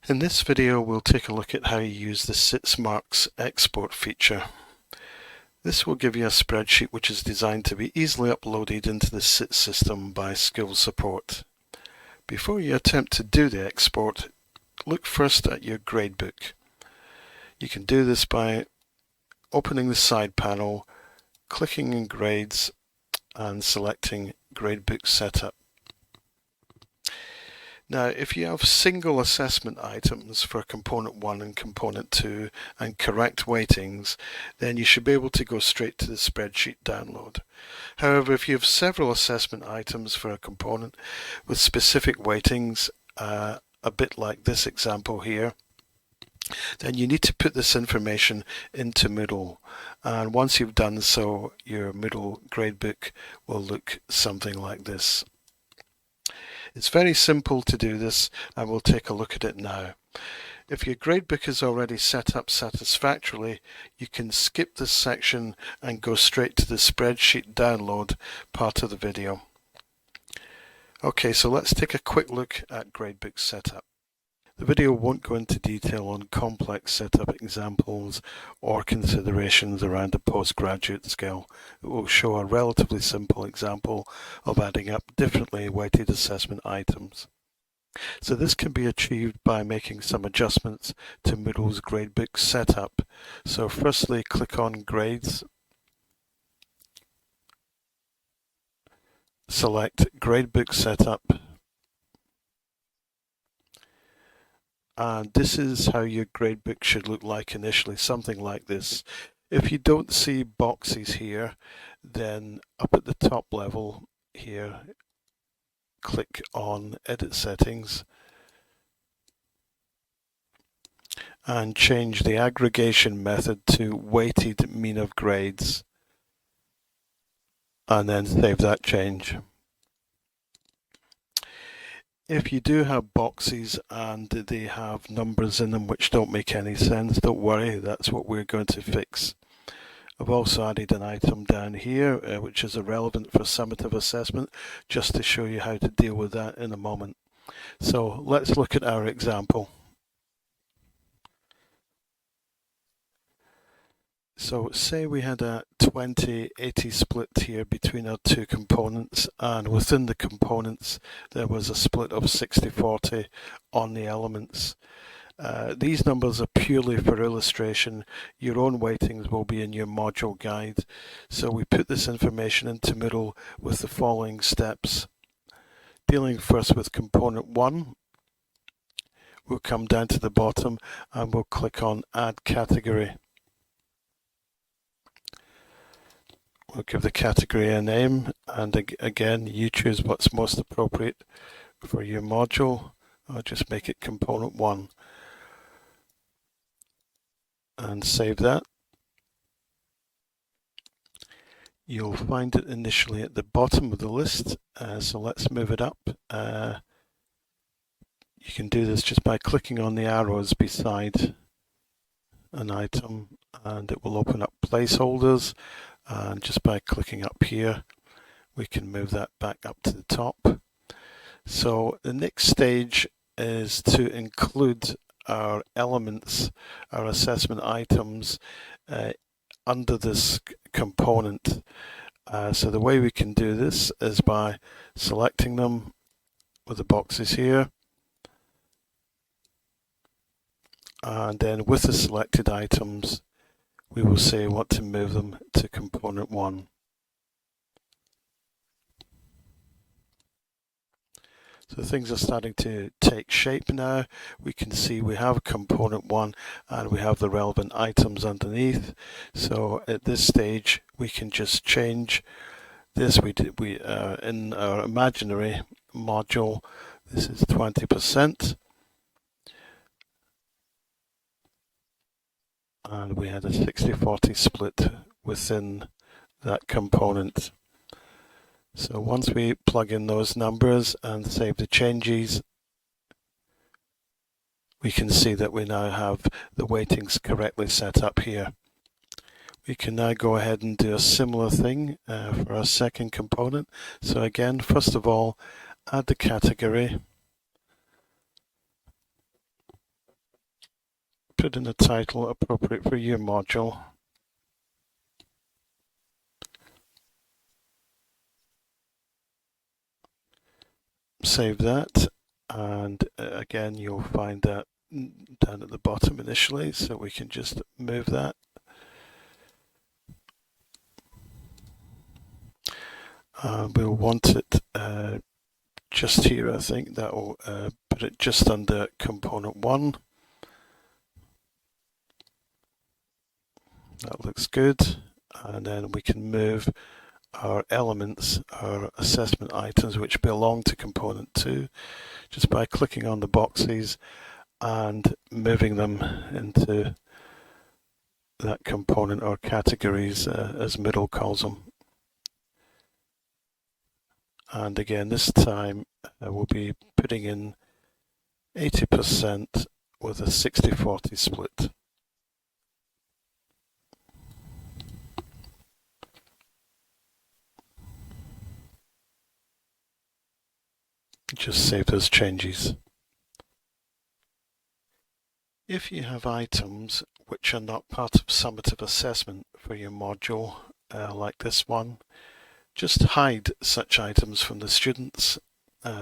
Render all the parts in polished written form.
In this video, we'll take a look at how you use the SITSMarks export feature. This will give you a spreadsheet which is designed to be easily uploaded into the SIT system by Skills Support. Before you attempt to do the export, look first at your gradebook. You can do this by opening the side panel, clicking in Grades, and selecting Gradebook Setup. Now, if you have single assessment items for Component 1 and Component 2 and correct weightings, then you should be able to go straight to the spreadsheet download. However, if you have several assessment items for a component with specific weightings, a bit like this example here, then you need to put this information into Moodle. And once you've done so, your Moodle gradebook will look something like this. It's very simple to do this, and we'll take a look at it now. If your gradebook is already set up satisfactorily, you can skip this section and go straight to the spreadsheet download part of the video. Okay, so let's take a quick look at gradebook setup. The video won't go into detail on complex setup examples or considerations around a postgraduate scale. It will show a relatively simple example of adding up differently weighted assessment items. So this can be achieved by making some adjustments to Moodle's gradebook setup. So firstly, click on Grades, select Gradebook Setup, and this is how your gradebook should look like initially, something like this. If you don't see boxes here, then up at the top level here, click on Edit Settings and change the aggregation method to weighted mean of grades, and then save that change. If you do have boxes and they have numbers in them which don't make any sense, don't worry, that's what we're going to fix. I've also added an item down here which is irrelevant for summative assessment, just to show you how to deal with that in a moment. So let's look at our example. So say we had a 20-80 split here between our two components, and within the components there was a split of 60-40 on the elements. These numbers are purely for illustration. Your own weightings will be in your module guide. So we put this information into Moodle with the following steps. Dealing first with component 1, we'll come down to the bottom and we'll click on Add Category. We'll give the category a name, and again you choose what's most appropriate for your module. I'll just make it component 1 and save that. You'll find it initially at the bottom of the list, so let's move it up. You can do this just by clicking on the arrows beside an item, and it will open up placeholders. And just by clicking up here, we can move that back up to the top. So the next stage is to include our elements, our assessment items, under this component. So the way we can do this is by selecting them with the boxes here, and then with the selected items, we will say what to move them to component 1. So things are starting to take shape now. We can see we have component 1 and we have the relevant items underneath. So at this stage we can just change this. In our imaginary module, this is 20%. And we had a 60-40 split within that component. So once we plug in those numbers and save the changes, we can see that we now have the weightings correctly set up here. We can now go ahead and do a similar thing for our second component. So again, first of all, add the category. put in a title appropriate for your module. Save that, and again you'll find that down at the bottom initially, so we can just move that. We'll want it just here. I think that will put it just under component 1. That looks good, and then we can move our elements, our assessment items which belong to component 2, just by clicking on the boxes and moving them into that component or categories as middle calls them. And again, this time we'll be putting in 80% with a 60-40 split. Just save those changes. If you have items which are not part of summative assessment for your module, like this one, just hide such items from the students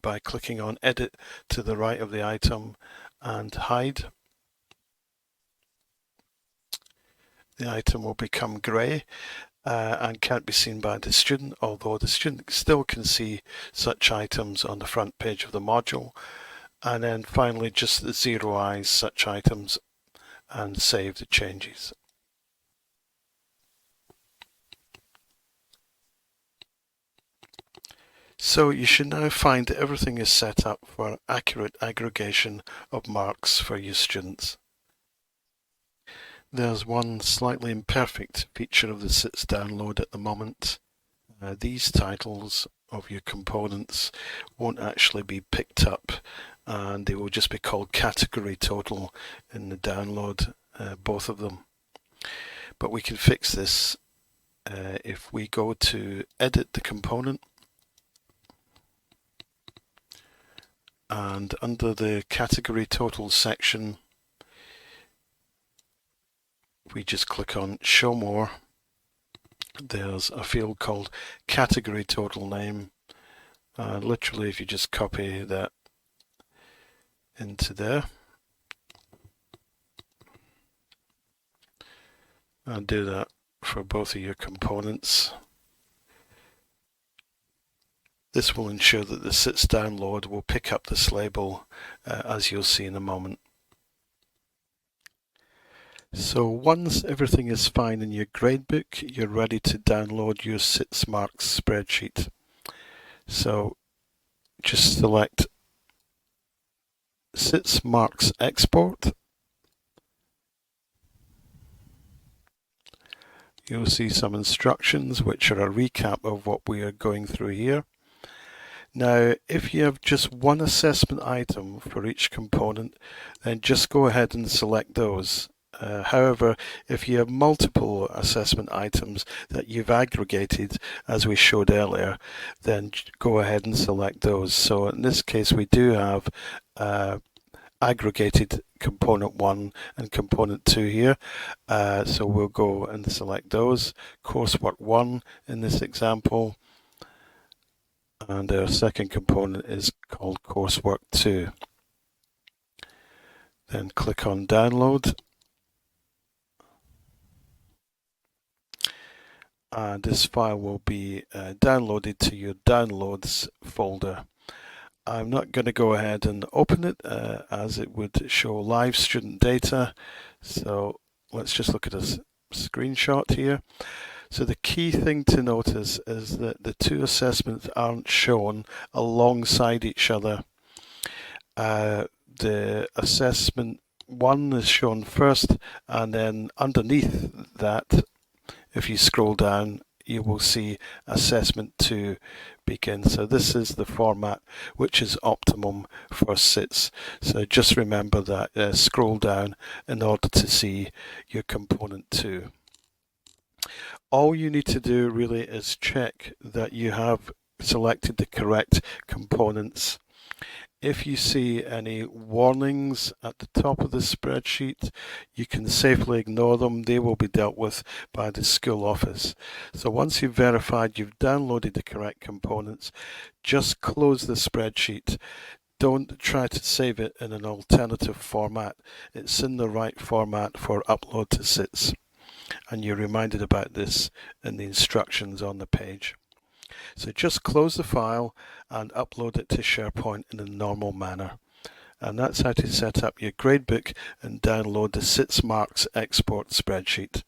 by clicking on Edit to the right of the item and Hide. The item will become grey and can't be seen by the student, although the student still can see such items on the front page of the module. And then finally just zeroize such items and save the changes. So you should now find that everything is set up for accurate aggregation of marks for your students. There's one slightly imperfect feature of the SITS download at the moment. These titles of your components won't actually be picked up, and they will just be called category total in the download, both of them. But we can fix this if we go to edit the component, and under the category total section we just click on show more. There's a field called category total name. Literally if you just copy that into there and do that for both of your components, this will ensure that the SITS download will pick up this label as you'll see in a moment. So once everything is fine in your gradebook, you're ready to download your SITS marks spreadsheet. So just select SITS marks export. You'll see some instructions which are a recap of what we are going through here. Now, if you have just one assessment item for each component, then just go ahead and select those. However, if you have multiple assessment items that you've aggregated, as we showed earlier, then go ahead and select those. So in this case, we do have aggregated component 1 and component 2 here. So we'll go and select those. Coursework 1 in this example. And our second component is called Coursework 2. Then click on Download. And this file will be downloaded to your Downloads folder. I'm not going to go ahead and open it as it would show live student data. So let's just look at a screenshot here. So the key thing to notice is that the two assessments aren't shown alongside each other. The assessment 1 is shown first, and then underneath that, if you scroll down, you will see assessment 2 begin. So this is the format which is optimum for SITS. So just remember that, scroll down in order to see your component 2. All you need to do really is check that you have selected the correct components If you see any warnings at the top of the spreadsheet, you can safely ignore them. They will be dealt with by the school office. So once you've verified you've downloaded the correct components, just close the spreadsheet. Don't try to save it in an alternative format. It's in the right format for upload to SITS. And you're reminded about this in the instructions on the page. So just close the file and upload it to SharePoint in a normal manner. And that's how to set up your gradebook and download the SITS Marks export spreadsheet.